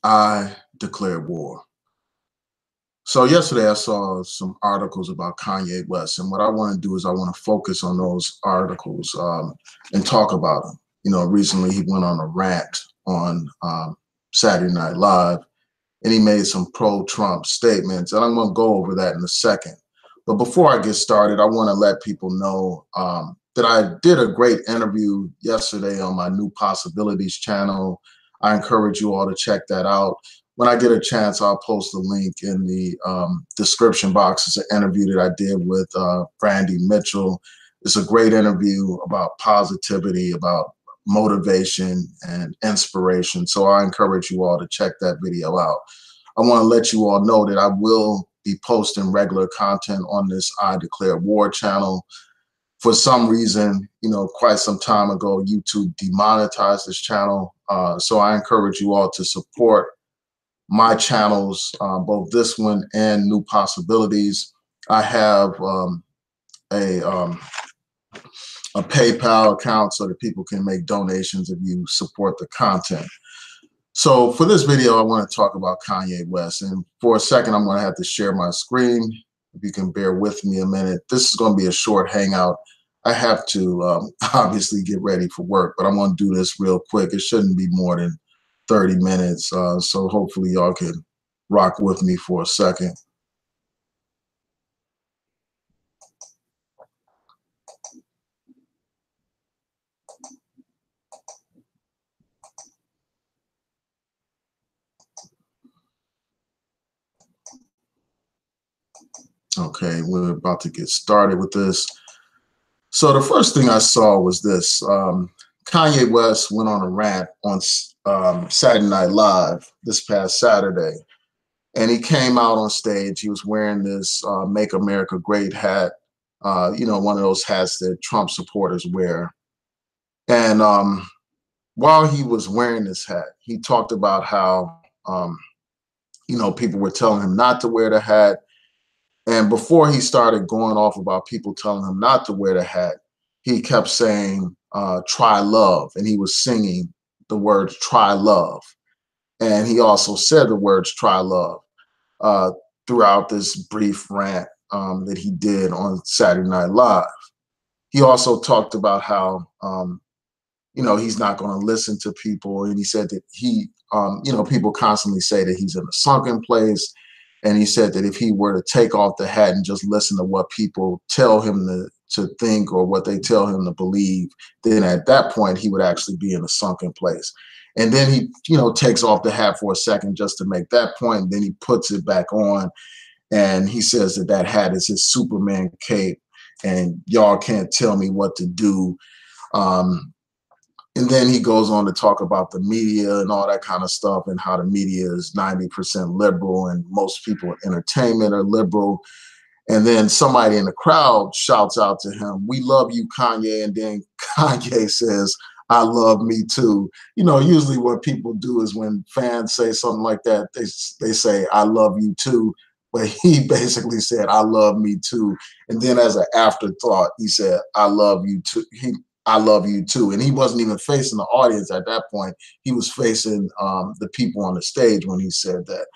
I declare war. So yesterday I saw some articles about Kanye West, and what I want to do is I want to focus on those articles and talk about them. Recently he went on a rant on Saturday Night Live, and he made some pro-Trump statements, and I'm going to go over that in a second. But before I get started, I want to let people know that I did a great interview yesterday on my New Possibilities channel. I encourage you all to check that out. When I get a chance, I'll post a link in the description box. It's an interview that I did with Brandy Mitchell. It's a great interview about positivity, about motivation and inspiration. So I encourage you all to check that video out. I want to let you all know that I will be posting regular content on this I Declare War channel. For some reason, quite some time ago, YouTube demonetized this channel. So I encourage you all to support my channels, both this one and New Possibilities. I have a PayPal account so that people can make donations if you support the content. So for this video, I want to talk about Kanye West. And for a second, I'm going to have to share my screen. If you can bear with me a minute. This is going to be a short hangout. I have to obviously get ready for work, but I'm going to do this real quick. It shouldn't be more than 30 minutes. So hopefully y'all can rock with me for a second. Okay, we're about to get started with this. So the first thing I saw was this. Kanye West went on a rant on Saturday Night Live this past Saturday. And he came out on stage. He was wearing this Make America Great hat, one of those hats that Trump supporters wear. And while he was wearing this hat, he talked about how, people were telling him not to wear the hat. And before he started going off about people telling him not to wear the hat, he kept saying, try love. And he was singing the words, try love. And he also said the words, try love, throughout this brief rant that he did on Saturday Night Live. He also talked about how, he's not going to listen to people. And he said that people constantly say that he's in a sunken place. And he said that if he were to take off the hat and just listen to what people tell him to think or what they tell him to believe, then at that point, he would actually be in a sunken place. And then he, takes off the hat for a second just to make that point. And then he puts it back on. And he says that that hat is his Superman cape. And y'all can't tell me what to do. And then he goes on to talk about the media and all that kind of stuff and how the media is 90% liberal and most people in entertainment are liberal. And then somebody in the crowd shouts out to him, "We love you, Kanye." And then Kanye says, "I love me too." Usually what people do is when fans say something like that, they say, "I love you too." But he basically said, "I love me too." And then as an afterthought, he said, "I love you too." I love you too. And he wasn't even facing the audience at that point. He was facing the people on the stage when he said that.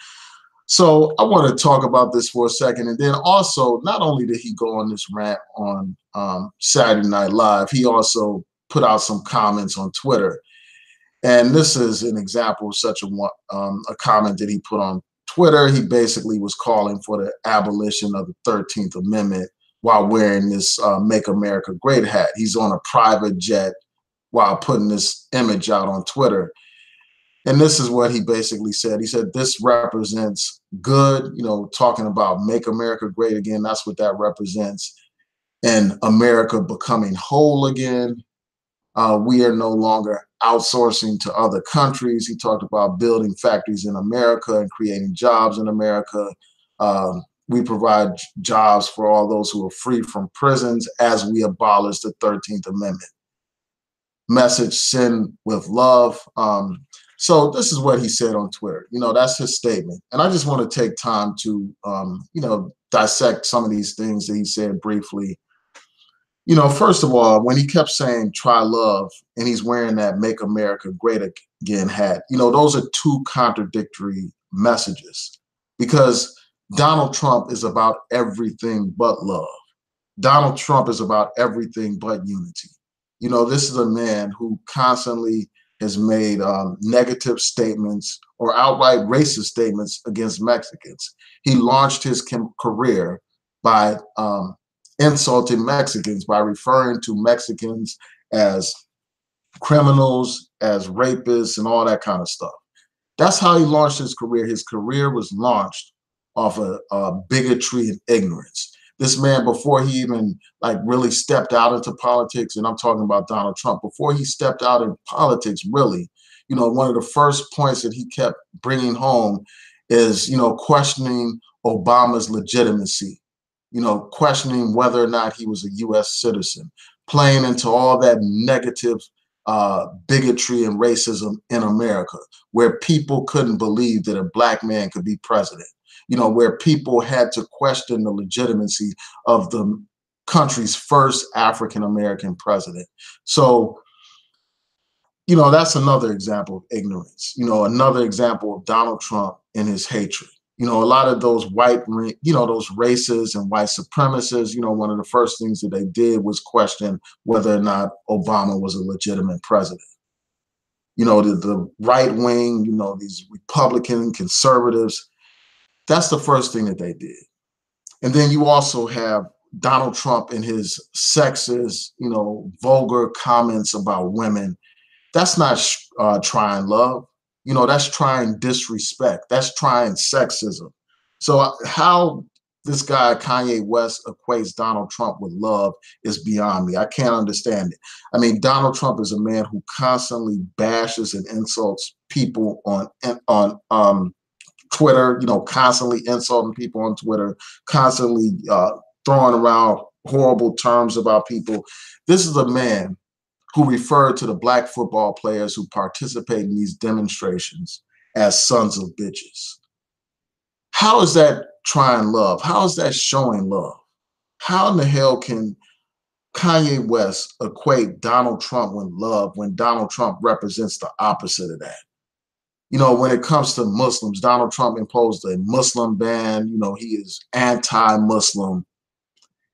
So I want to talk about this for a second. And then also, not only did he go on this rant on Saturday Night Live, he also put out some comments on Twitter. And this is an example of such a comment that he put on Twitter. He basically was calling for the abolition of the 13th Amendment while wearing this Make America Great hat. He's on a private jet while putting this image out on Twitter. And this is what he basically said. He said, "This represents good," talking about Make America Great again. That's what that represents. And America becoming whole again. We are no longer outsourcing to other countries. He talked about building factories in America and creating jobs in America. We provide jobs for all those who are free from prisons as we abolish the 13th Amendment. Message, send with love. So this is what he said on Twitter. That's his statement. And I just want to take time to, dissect some of these things that he said briefly. First of all, when he kept saying try love and he's wearing that Make America Great Again hat, those are two contradictory messages because Donald Trump is about everything but love. Donald Trump is about everything but unity. This is a man who constantly has made negative statements or outright racist statements against Mexicans. He launched his career by insulting Mexicans, by referring to Mexicans as criminals, as rapists, and all that kind of stuff. That's how he launched his career. His career was launched off of bigotry and ignorance. This man, before he even really stepped out into politics, and I'm talking about Donald Trump, before he stepped out in politics, really, one of the first points that he kept bringing home is, questioning Obama's legitimacy, questioning whether or not he was a U.S. citizen, playing into all that negative bigotry and racism in America, where people couldn't believe that a black man could be president, where people had to question the legitimacy of the country's first African-American president. So, that's another example of ignorance, another example of Donald Trump and his hatred. A lot of those those racists and white supremacists, one of the first things that they did was question whether or not Obama was a legitimate president. The right wing, these Republican conservatives, that's the first thing that they did. And then you also have Donald Trump and his sexist, vulgar comments about women. That's not trying love. That's trying disrespect. That's trying sexism. So how this guy, Kanye West, equates Donald Trump with love is beyond me. I can't understand it. I mean, Donald Trump is a man who constantly bashes and insults people on Twitter, constantly insulting people on Twitter, constantly throwing around horrible terms about people. This is a man who referred to the black football players who participate in these demonstrations as sons of bitches. How is that trying love? How is that showing love? How in the hell can Kanye West equate Donald Trump with love when Donald Trump represents the opposite of that? When it comes to Muslims, Donald Trump imposed a Muslim ban. He is anti-Muslim.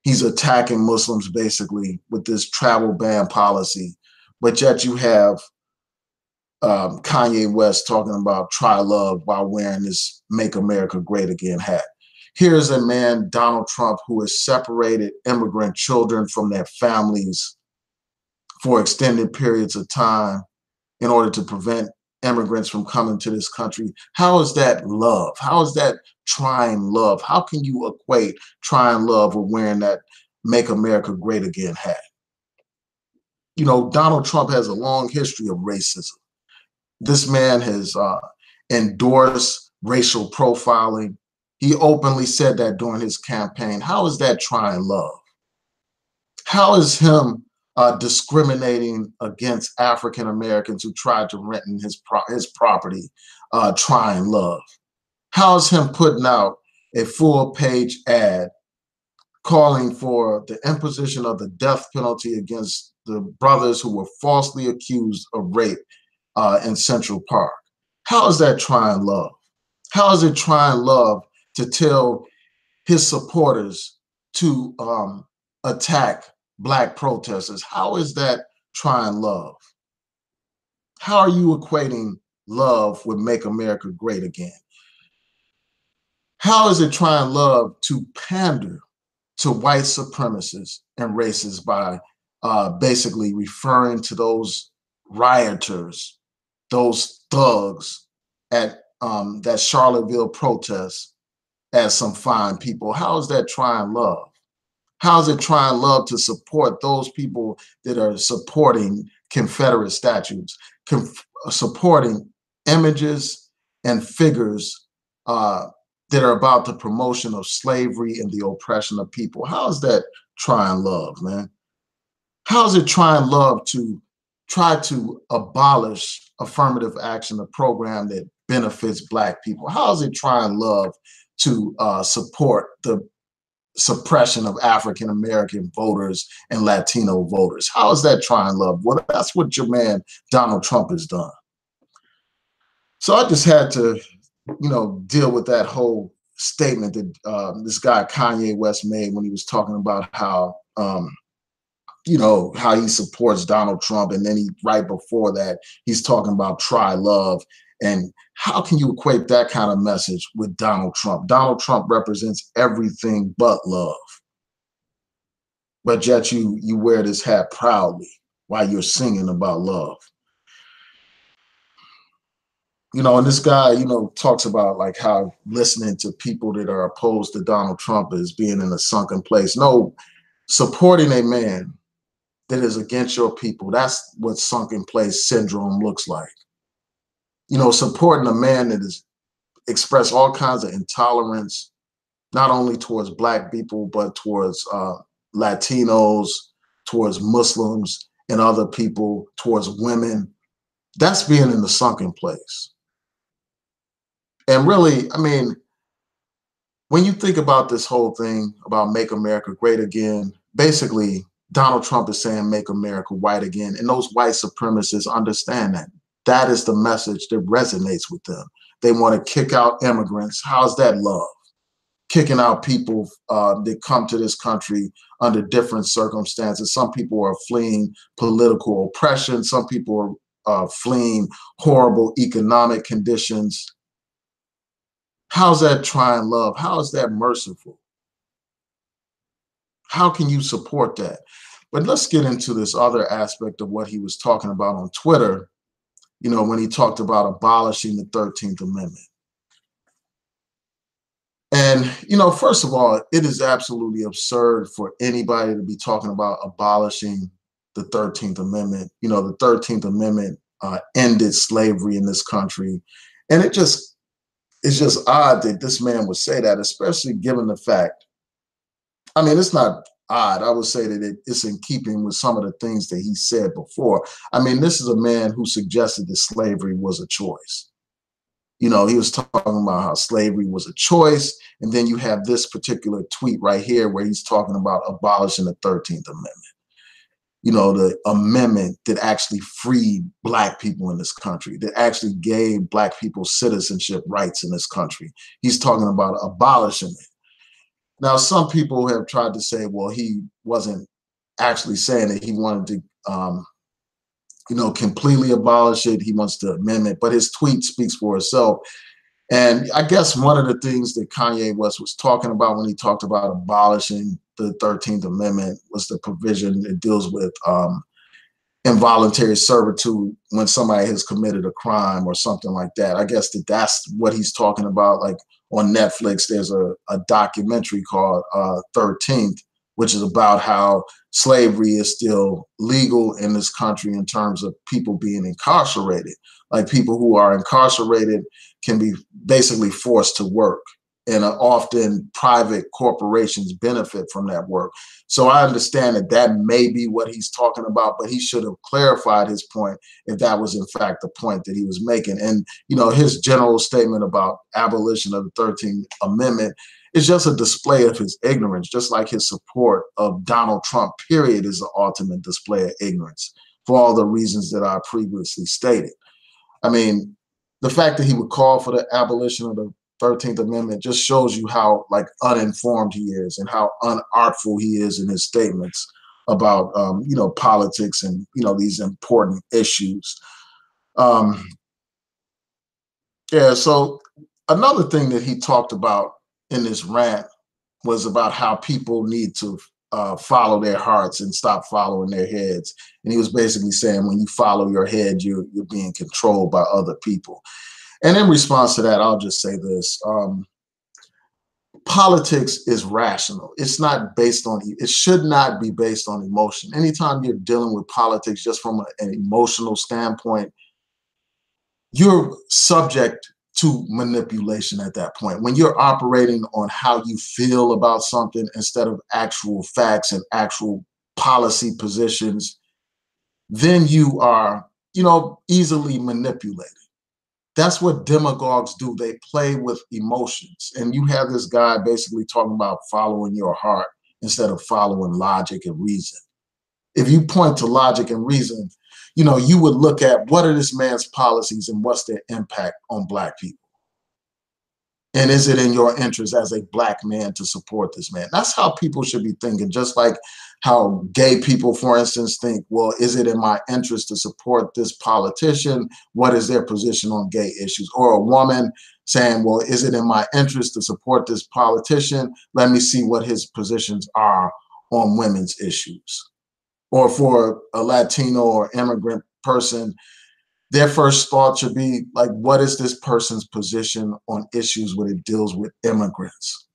He's attacking Muslims basically with this travel ban policy. But yet you have Kanye West talking about try love while wearing this Make America Great Again hat. Here's a man, Donald Trump, who has separated immigrant children from their families for extended periods of time in order to prevent immigrants from coming to this country. How is that love? How is that trying love? How can you equate trying love with wearing that Make America Great Again hat? Donald Trump has a long history of racism. This man has endorsed racial profiling. He openly said that during his campaign. How is that trying love? How is him discriminating against African Americans who tried to rent in his property trying love? How is him putting out a full-page ad calling for the imposition of the death penalty against the brothers who were falsely accused of rape in Central Park? How is that trying love? How is it trying love to tell his supporters to attack Black protesters? How is that trying love? How are you equating love with Make America Great Again? How is it trying love to pander to white supremacists and racists by basically referring to those rioters, those thugs at that Charlottesville protest as some fine people? How is that trying love? How is it trying love to support those people that are supporting Confederate statues, supporting images and figures that are about the promotion of slavery and the oppression of people? How is that trying love, man? How is it trying love to try to abolish affirmative action, a program that benefits Black people? How is it trying love to support the suppression of African American voters and Latino voters. How is that trying love? Well, that's what your man Donald Trump has done. So I just had to, deal with that whole statement that this guy Kanye West made when he was talking about how, how he supports Donald Trump, and then right before that he's talking about try love. And how can you equate that kind of message with Donald Trump? Donald Trump represents everything but love, but yet you wear this hat proudly while you're singing about love. And this guy, talks about like how listening to people that are opposed to Donald Trump is being in a sunken place. No, supporting a man that is against your people, that's what sunken place syndrome looks like. Supporting a man that has expressed all kinds of intolerance, not only towards Black people, but towards Latinos, towards Muslims and other people, towards women. That's being in the sunken place. And really, I mean, when you think about this whole thing about Make America Great Again, basically Donald Trump is saying make America white again. And those white supremacists understand that. That is the message that resonates with them. They want to kick out immigrants. How's that love? Kicking out people that come to this country under different circumstances. Some people are fleeing political oppression. Some people are fleeing horrible economic conditions. How's that trying love? How is that merciful? How can you support that? But let's get into this other aspect of what he was talking about on Twitter, when he talked about abolishing the 13th Amendment. And, first of all, it is absolutely absurd for anybody to be talking about abolishing the 13th Amendment. The 13th Amendment ended slavery in this country. And it's just odd that this man would say that, especially given the fact, I mean, it's not odd. I would say that it's in keeping with some of the things that he said before. I mean, this is a man who suggested that slavery was a choice. He was talking about how slavery was a choice. And then you have this particular tweet right here where he's talking about abolishing the 13th Amendment. The amendment that actually freed Black people in this country, that actually gave Black people citizenship rights in this country. He's talking about abolishing it. Now, some people have tried to say, well, he wasn't actually saying that he wanted to, completely abolish it. He wants to amend it, but his tweet speaks for itself. And I guess one of the things that Kanye West was talking about when he talked about abolishing the 13th Amendment was the provision that deals with involuntary servitude when somebody has committed a crime or something like that. I guess that's what he's talking about. Like on Netflix, there's a documentary called 13th, which is about how slavery is still legal in this country in terms of people being incarcerated. Like people who are incarcerated can be basically forced to work, and often private corporations benefit from that work. So I understand that may be what he's talking about, but he should have clarified his point if that was in fact the point that he was making. And, his general statement about abolition of the 13th Amendment is just a display of his ignorance, just like his support of Donald Trump, period, is the ultimate display of ignorance for all the reasons that I previously stated. I mean, the fact that he would call for the abolition of the 13th Amendment just shows you how uninformed he is and how unartful he is in his statements about, politics and, these important issues. So another thing that he talked about in this rant was about how people need to follow their hearts and stop following their heads. And he was basically saying when you follow your head, you're being controlled by other people. And in response to that, I'll just say this. Politics is rational. It's not based on, it should not be based on emotion. Anytime you're dealing with politics just from an emotional standpoint, you're subject to manipulation at that point. When you're operating on how you feel about something instead of actual facts and actual policy positions, then you are, easily manipulated. That's what demagogues do. They play with emotions. And you have this guy basically talking about following your heart instead of following logic and reason. If you point to logic and reason, you would look at what are this man's policies and what's their impact on Black people. And is it in your interest as a Black man to support this man? That's how people should be thinking, just like how gay people, for instance, think, well, is it in my interest to support this politician? What is their position on gay issues? Or a woman saying, well, is it in my interest to support this politician? Let me see what his positions are on women's issues. Or for a Latino or immigrant person, their first thought should be like, what is this person's position on issues when it deals with immigrants?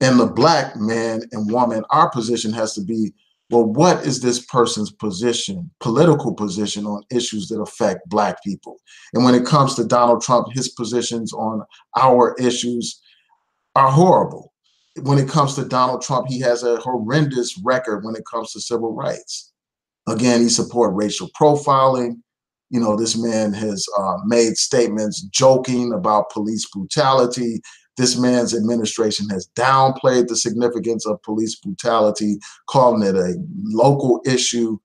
And the Black man and woman, our position has to be, well, what is this person's position, political position on issues that affect Black people? And when it comes to Donald Trump, his positions on our issues are horrible. When it comes to Donald Trump, he has a horrendous record when it comes to civil rights. Again, he supports racial profiling. This man has made statements joking about police brutality. This man's administration has downplayed the significance of police brutality, calling it a local issue,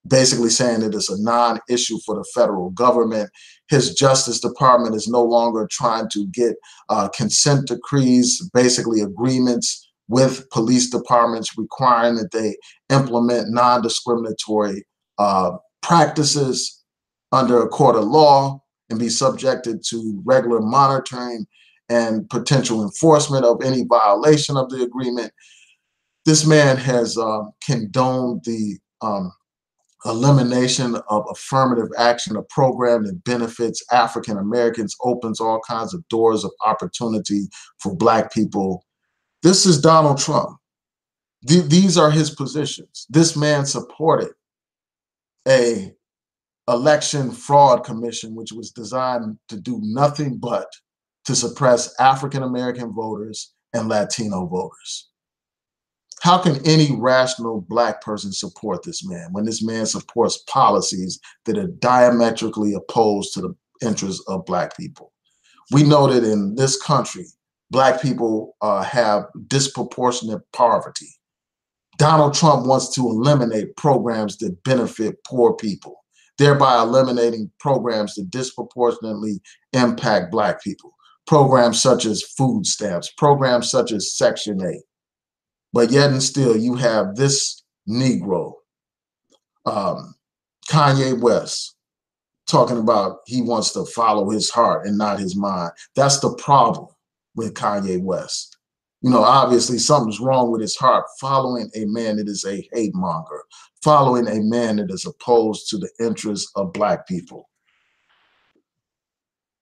basically saying that it's a non-issue for the federal government. His Justice Department is no longer trying to get consent decrees, basically agreements with police departments requiring that they implement non-discriminatory practices under a court of law and be subjected to regular monitoring and potential enforcement of any violation of the agreement. This man has condoned the elimination of affirmative action, a program that benefits African Americans, opens all kinds of doors of opportunity for Black people. This is Donald Trump. These are his positions. This man supported a election fraud commission, which was designed to do nothing but to suppress African American voters and Latino voters. How can any rational Black person support this man when this man supports policies that are diametrically opposed to the interests of Black people? We know that in this country, Black people have disproportionate poverty. Donald Trump wants to eliminate programs that benefit poor people, thereby eliminating programs that disproportionately impact Black people. Programs such as food stamps, programs such as Section 8. But yet and still, you have this Negro, Kanye West, talking about he wants to follow his heart and not his mind. That's the problem with Kanye West. Obviously something's wrong with his heart, following a man that is a hate monger, following a man that is opposed to the interests of Black people.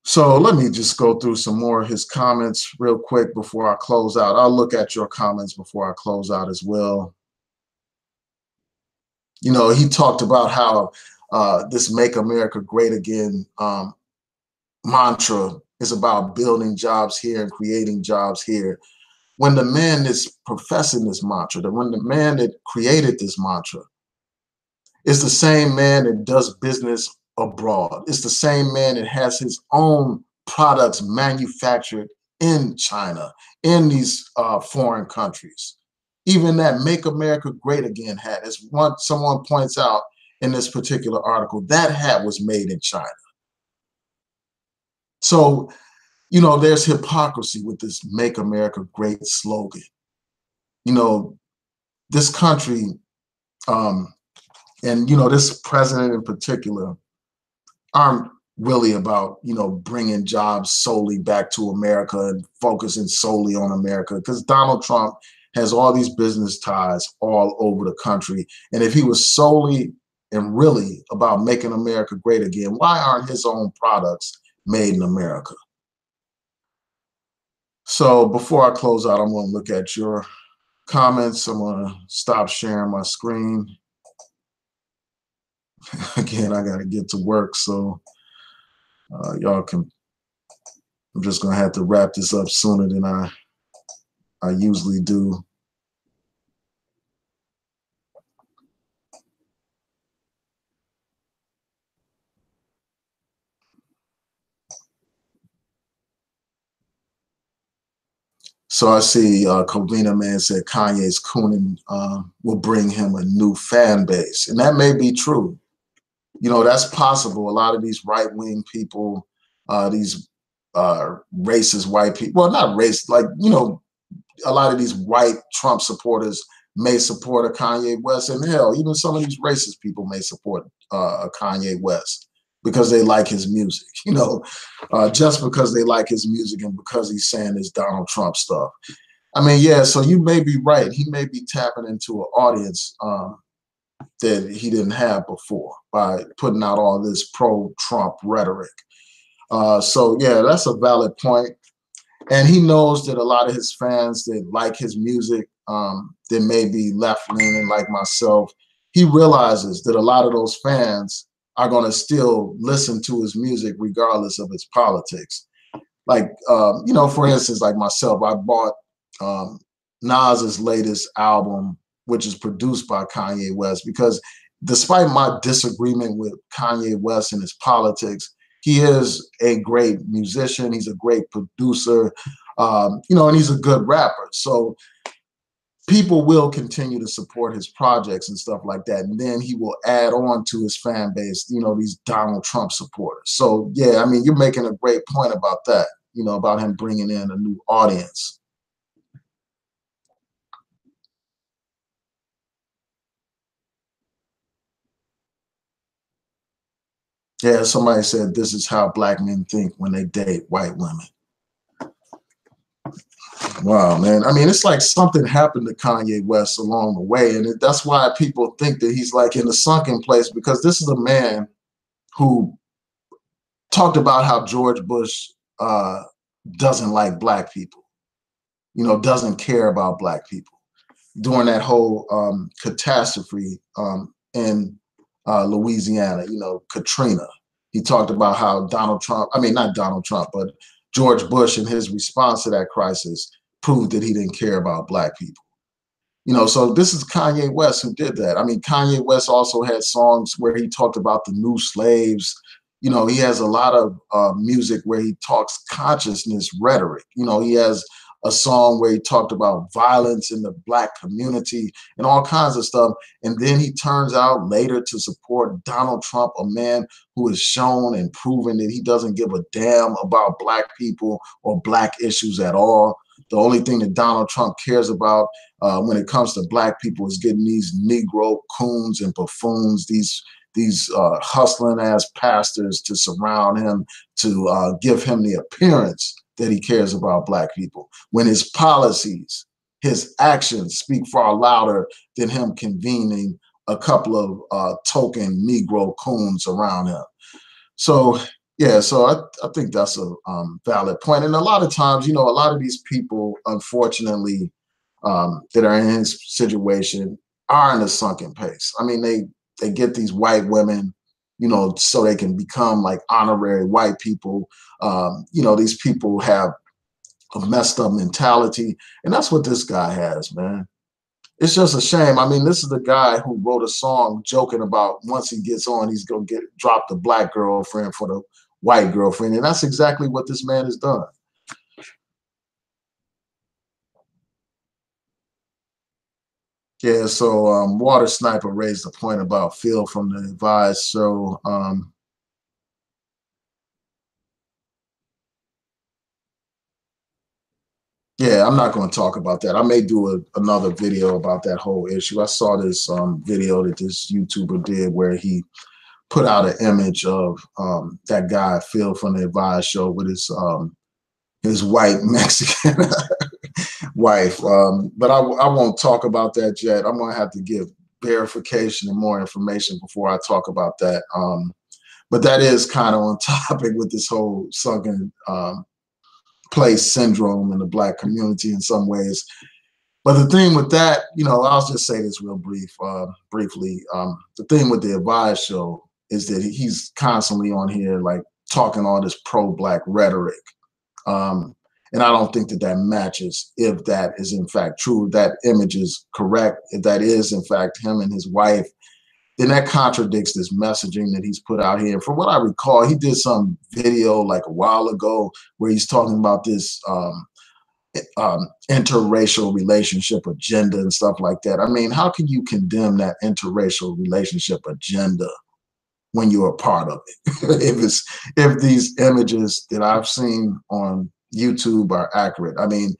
So let me just go through some more of his comments real quick before I close out. I'll look at your comments before I close out as well. He talked about how this Make America Great Again mantra is about building jobs here and creating jobs here. When the man that's professing this mantra, when the man that created this mantra is the same man that does business abroad. It's the same man that has his own products manufactured in China, in these foreign countries. Even that Make America Great Again hat, as someone points out in this particular article, that hat was made in China. So, there's hypocrisy with this Make America Great slogan. This country, and, this president in particular, aren't really about, bringing jobs solely back to America and focusing solely on America, because Donald Trump has all these business ties all over the country. And if he was solely and really about making America great again, why aren't his own products made in America? So before I close out, I'm going to look at your comments. I'm going to stop sharing my screen. Again, I got to get to work, so y'all can, I'm just going to have to wrap this up sooner than I usually do. So I see Covina Man said Kanye's cooning will bring him a new fan base. And that may be true. You know, that's possible. A lot of these right-wing people, these racist white people, well, not racist, like, you know, a lot of these white Trump supporters may support a Kanye West, and hell, even some of these racist people may support a Kanye West because they like his music, you know, just because they like his music and because he's saying this Donald Trump stuff. I mean, yeah, so you may be right. He may be tapping into an audience that he didn't have before by putting out all this pro-Trump rhetoric. So, yeah, that's a valid point. And he knows that a lot of his fans that like his music, that may be left-leaning like myself, he realizes that a lot of those fans are going to still listen to his music regardless of his politics. Like, you know, for instance, like myself, I bought Nas's latest album, which is produced by Kanye West, because despite my disagreement with Kanye West and his politics, he is a great musician. He's a great producer, you know, and he's a good rapper. So people will continue to support his projects and stuff like that. And then he will add on to his fan base, you know, these Donald Trump supporters. So, yeah, I mean, you're making a great point about that, you know, about him bringing in a new audience. Yeah, somebody said this is how black men think when they date white women. Wow, man. I mean, it's like something happened to Kanye West along the way. And that's why people think that he's like in a sunken place, because this is a man who talked about how George Bush doesn't like black people, you know, doesn't care about black people during that whole catastrophe in Louisiana, you know, Katrina. He talked about how Donald Trump, I mean, not Donald Trump, but George Bush in his response to that crisis proved that he didn't care about black people. You know, so this is Kanye West who did that. I mean, Kanye West also had songs where he talked about the new slaves. You know, he has a lot of music where he talks consciousness rhetoric. You know, he has a song where he talked about violence in the black community and all kinds of stuff. And then he turns out later to support Donald Trump, a man who has shown and proven that he doesn't give a damn about black people or black issues at all. The only thing that Donald Trump cares about when it comes to black people is getting these Negro coons and buffoons, these hustling ass pastors to surround him, to give him the appearance that he cares about black people, when his policies, his actions speak far louder than him convening a couple of token Negro coons around him. So, yeah, so I think that's a valid point. And a lot of times, you know, a lot of these people, unfortunately, that are in his situation are in a sunken place. I mean, they get these white women, you know, so they can become like honorary white people. You know, these people have a messed up mentality, and that's what this guy has, man. It's just a shame. I mean, this is the guy who wrote a song joking about once he gets on, he's gonna drop the black girlfriend for the white girlfriend, and that's exactly what this man has done. Yeah, so Water Sniper raised a point about Phil from the Advice. So yeah, I'm not going to talk about that. I may do another video about that whole issue. I saw this video that this YouTuber did where he put out an image of that guy Phil from the Advice show with his white Mexican wife. But I won't talk about that yet. I'm going to have to give verification and more information before I talk about that. But that is kind of on topic with this whole sunken place syndrome in the black community in some ways. But the thing with that, you know, I'll just say this real briefly. The thing with the Advice show is that he's constantly on here like talking all this pro-black rhetoric. And I don't think that that matches if that is in fact true, if that image is correct, if that is in fact him and his wife, then that contradicts this messaging that he's put out here. And from what I recall, he did some video like a while ago where he's talking about this interracial relationship agenda and stuff like that. I mean, how can you condemn that interracial relationship agenda when you're a part of it? If these images that I've seen on YouTube are accurate, I mean,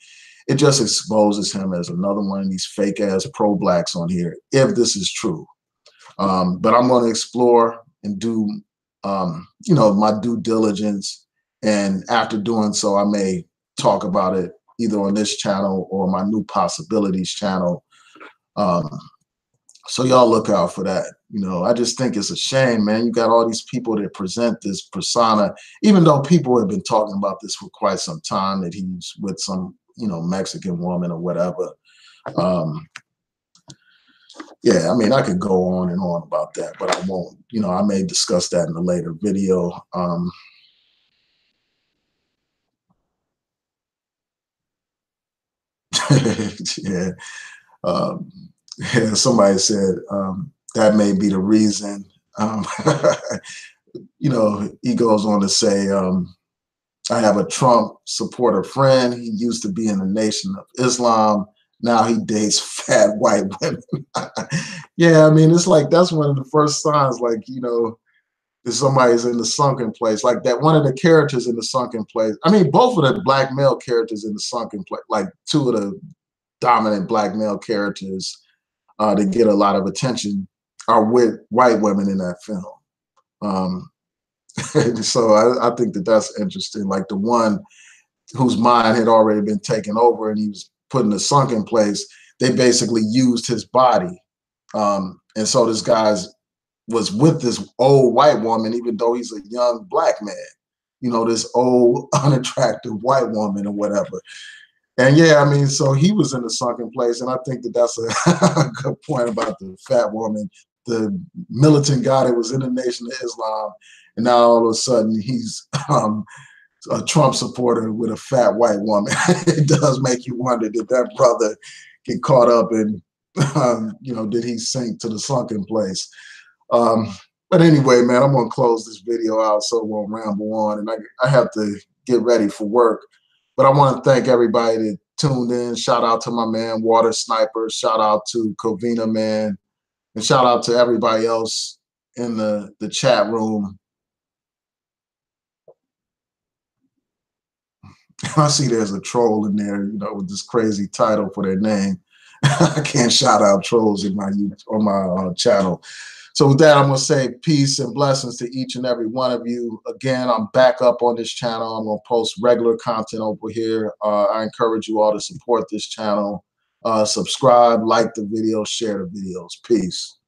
it just exposes him as another one of these fake ass pro-blacks on here, if this is true. But I'm going to explore and do, my due diligence. And after doing so, I may talk about it either on this channel or my New Possibilities channel. So y'all look out for that. I just think it's a shame, man. You got all these people that present this persona, even though people have been talking about this for quite some time, that he's with some, Mexican woman or whatever. Yeah, I mean, I could go on and on about that, but I won't. I may discuss that in a later video. Yeah. Yeah, somebody said that may be the reason. He goes on to say, I have a Trump supporter friend. He used to be in the Nation of Islam. Now he dates fat white women. Yeah, I mean, it's like that's one of the first signs, like, that somebody's in the sunken place. Like that one of the characters in the sunken place. I mean, both of the black male characters in the sunken place, like two of the dominant black male characters that get a lot of attention, are with white women in that film. So I think that that's interesting. Like the one whose mind had already been taken over and he was put in a sunken place, they basically used his body. And so this guy's was with this old white woman, even though he's a young black man, this old unattractive white woman or whatever. And yeah, I mean, so he was in the sunken place. And I think that that's a good point about the fat woman, the militant guy that was in the Nation of Islam. And now all of a sudden he's a Trump supporter with a fat white woman. It does make you wonder, did that brother get caught up in, did he sink to the sunken place? But anyway, man, I'm going to close this video out so it won't ramble on. And I have to get ready for work. But I want to thank everybody that tuned in. Shout out to my man, Water Sniper. Shout out to Covina, man. And shout out to everybody else in the chat room. I see there's a troll in there, with this crazy title for their name. I can't shout out trolls on my channel. So with that, I'm going to say peace and blessings to each and every one of you. Again, I'm back up on this channel. I'm going to post regular content over here. I encourage you all to support this channel. Subscribe, like the video, share the videos. Peace.